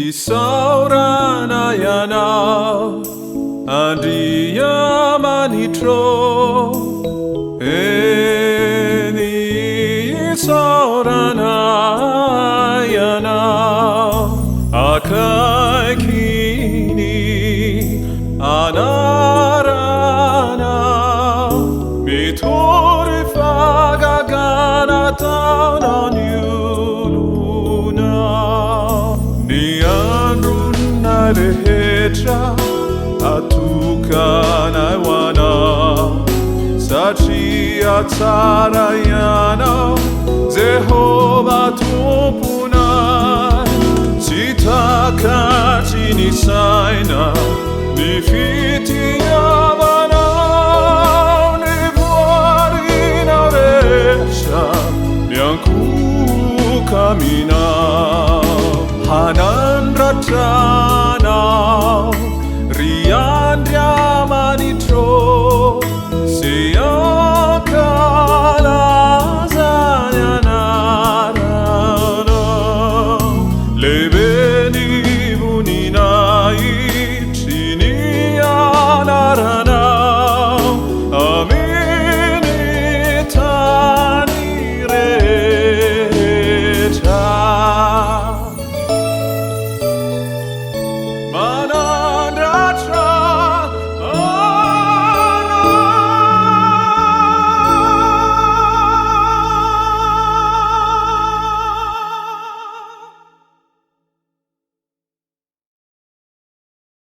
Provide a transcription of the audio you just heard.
Isaurana Andiyamanitro Eni Isaurana Akaikini Anarana Mitore Fagagana Taunanyuluna Niandruna Lehetra Atukana Wana Sachi Atsarayana Jehovah Tupuna Sitakachini Saina Nifiti Yavana Nivuarina Resha Nyanku Kamina